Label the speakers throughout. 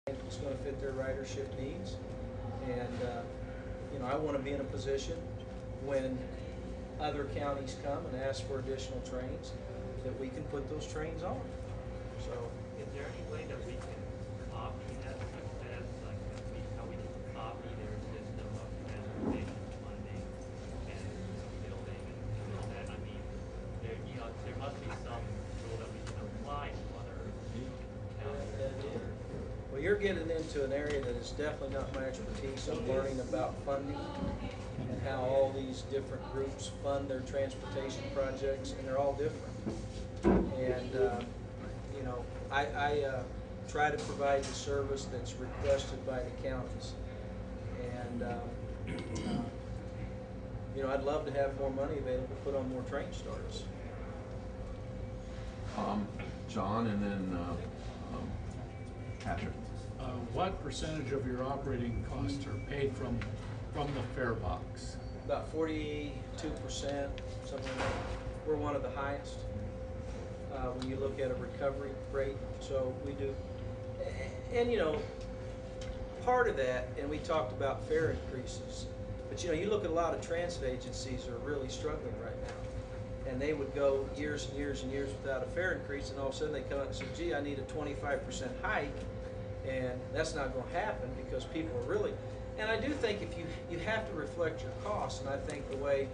Speaker 1: It's going to fit their ridership needs. And, I want to be in a position when other counties come and ask for additional trains that we can put those trains on. So,
Speaker 2: Is there any way that we can copy that success, like how we can copy their system of transportation funding and building and all that? I mean, there must be some tool that we can apply to other counties.
Speaker 1: well, you're getting into an area that is definitely not my expertise. I'm learning about funding and how all these different groups fund their transportation projects, and they're all different. And, I try to provide the service that's requested by the counties. And, I'd love to have more money available to put on more train starts.
Speaker 3: John, and then Patrick.
Speaker 4: What percentage of your operating costs are paid from the fare box?
Speaker 1: About 42%, something like that. We're one of the highest when you look at a recovery rate. So we do, and part of that, and we talked about fare increases, but you look at a lot of transit agencies are really struggling right now. And they would go years and years and years without a fare increase, and all of a sudden they come up and say, gee, I need a 25% hike. And that's not going to happen because people are really, and I do think if you have to reflect your costs, and I think the way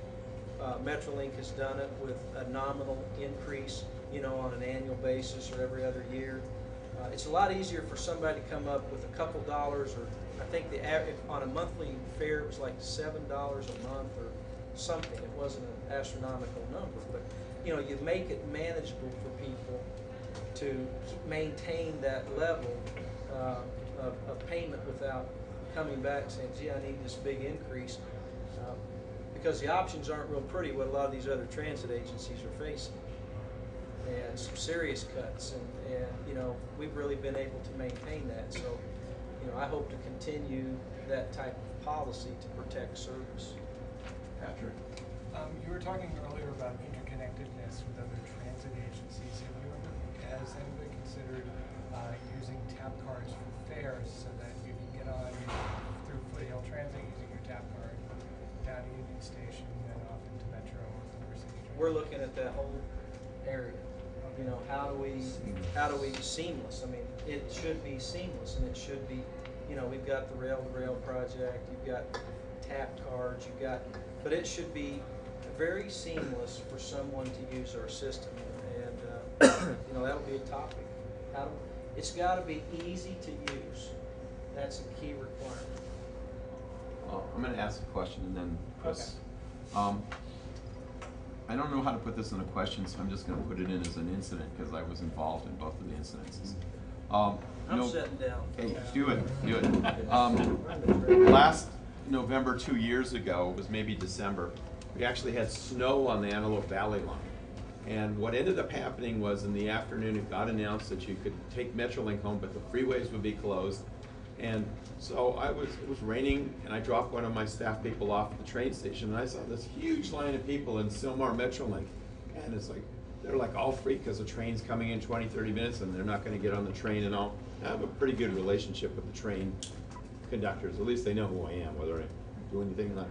Speaker 1: Metrolink has done it with a nominal increase, on an annual basis or every other year, it's a lot easier for somebody to come up with a couple dollars, or I think on a monthly fare it was like $7 a month or something. It wasn't an astronomical number, but you make it manageable for people to maintain that level of payment without coming back saying, gee, I need this big increase, because the options aren't real pretty what a lot of these other transit agencies are facing, and some serious cuts, and we've really been able to maintain that. So I hope to continue that type of policy to protect service.
Speaker 3: Patrick.
Speaker 5: You were talking earlier about interconnectedness with other transit agencies. Has anybody considered using tap cards for fares so that you can get on through Foothill Transit using your tap card down to Union Station and then off into Metro or City Transit?
Speaker 1: We're looking at that whole area. How do we seamless? I mean, it should be seamless, and it should be, we've got the rail-to-rail project, you've got tap cards, but it should be very seamless for someone to use our system, and that'll be a topic. It's got to be easy to use. That's a key requirement.
Speaker 3: I'm going to ask a question and then Chris.
Speaker 1: Okay.
Speaker 3: I don't know how to put this in a question, so I'm just going to put it in as an incident because I was involved in both of the incidences.
Speaker 1: I'm sitting down.
Speaker 3: Hey, do it. Last November, 2 years ago, it was maybe December, we actually had snow on the Antelope Valley line. And what ended up happening was in the afternoon it got announced that you could take Metrolink home, but the freeways would be closed. And so it was raining, and I dropped one of my staff people off at the train station, and I saw this huge line of people in Sylmar Metrolink. And it's like, they're like all freaked because the train's coming in 20, 30 minutes and they're not going to get on the train and all. I have a pretty good relationship with the train conductors. At least they know who I am, whether I do anything or not.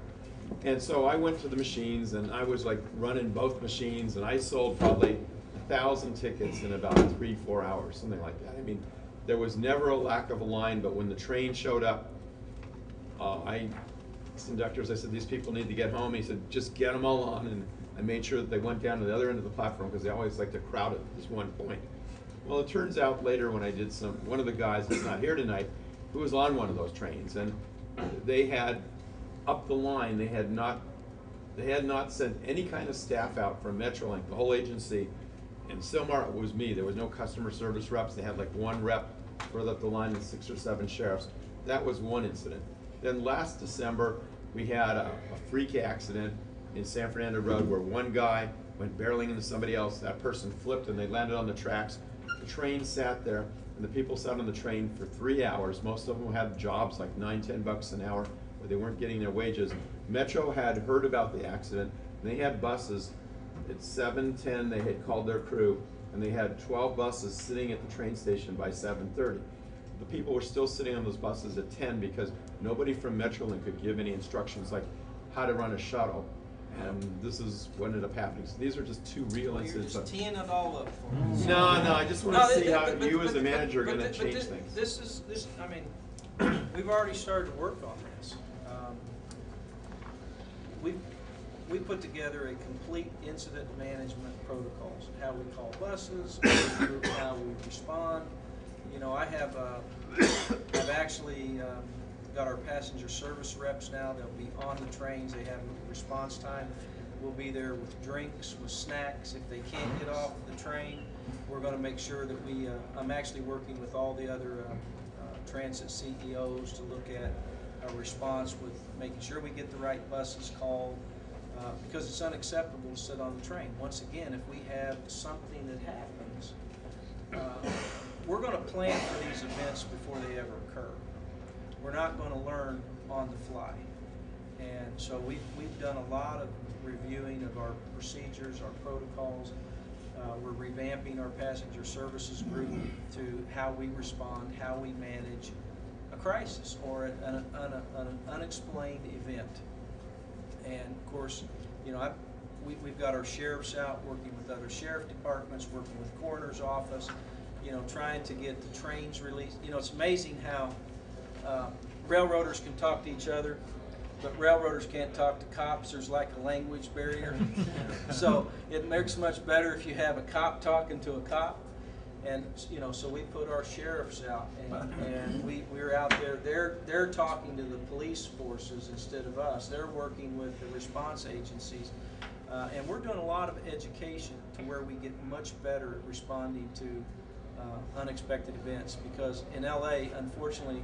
Speaker 3: And so I went to the machines, and I was like running both machines, and I sold probably 1,000 tickets in about 3-4 hours, something like that. I mean, there was never a lack of a line, but when the train showed up, conductors, I said, these people need to get home. He said, just get them all on, and I made sure that they went down to the other end of the platform because they always like to crowd at this one point. Well, it turns out later when I did one of the guys that's not here tonight, who was on one of those trains, and they had up the line, they had not sent any kind of staff out from Metrolink, the whole agency. In Sylmar, it was me. There was no customer service reps. They had like one rep further up the line and 6 or 7 sheriffs. That was one incident. Then last December, we had a freak accident in San Fernando Road where one guy went barreling into somebody else. That person flipped and they landed on the tracks. The train sat there, and the people sat on the train for 3 hours. Most of them had jobs like $9–10 an hour, where they weren't getting their wages. Metro had heard about the accident, and they had buses. At 7:10, they had called their crew, and they had 12 buses sitting at the train station by 7:30. the people were still sitting on those buses at 10 because nobody from Metrolink could give any instructions like how to run a shuttle. And this is what ended up happening. So these are just two real
Speaker 1: Well, you're
Speaker 3: incidents.
Speaker 1: just
Speaker 3: of-
Speaker 1: teeing it all up for us.
Speaker 3: No, I just want to see how you as a manager are
Speaker 1: but
Speaker 3: going to
Speaker 1: thi-
Speaker 3: change
Speaker 1: but thi-
Speaker 3: things.
Speaker 1: This, I mean, we've already started to work on this. We put together a complete incident management protocols, how we call buses, how we respond. You know, I've actually got our passenger service reps now. They'll be on the trains. They have response time. We'll be there with drinks, with snacks. If they can't get off the train, we're going to make sure that I'm actually working with all the other transit CEOs to look at a response with making sure we get the right buses called, because it's unacceptable to sit on the train. Once again, if we have something that happens, we're going to plan for these events before they ever occur. We're not going to learn on the fly. And so we've done a lot of reviewing of our procedures, our protocols. We're revamping our passenger services group to how we respond, how we manage a crisis or an unexplained event. And of course, you know, we've got our sheriffs out working with other sheriff departments, working with coroner's office, you know, trying to get the trains released. You know, it's amazing how railroaders can talk to each other, but railroaders can't talk to cops. There's like a language barrier. So it makes much better if you have a cop talking to a cop. And, you know, so we put our sheriffs out, and we're out there. They're talking to the police forces instead of us. They're working with the response agencies. And we're doing a lot of education to where we get much better at responding to unexpected events, because in LA, unfortunately,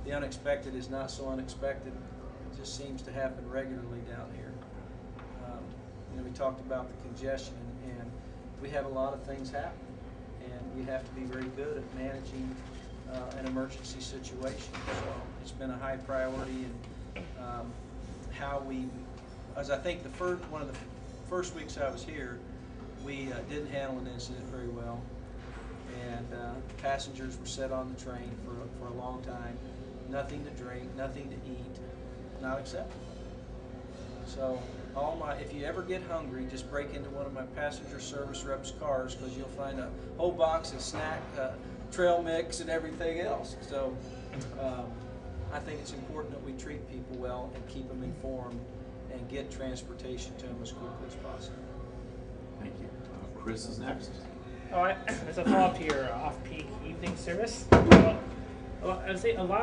Speaker 1: the unexpected is not so unexpected. It just seems to happen regularly down here. You know, we talked about the congestion, and we have a lot of things happen, and we have to be very good at managing an emergency situation. So it's been a high priority, and how we, as I think one of the first weeks I was here, we didn't handle an incident very well, and passengers were set on the train for a long time. Nothing to drink, nothing to eat, not acceptable. So if you ever get hungry, just break into one of my passenger service reps' cars, because you'll find a whole box of snack, trail mix, and everything else. So I think it's important that we treat people well and keep them informed and get transportation to them as quickly as possible.
Speaker 3: Thank you. Chris is next.
Speaker 6: As a follow-up to your off-peak evening service, I would say a lot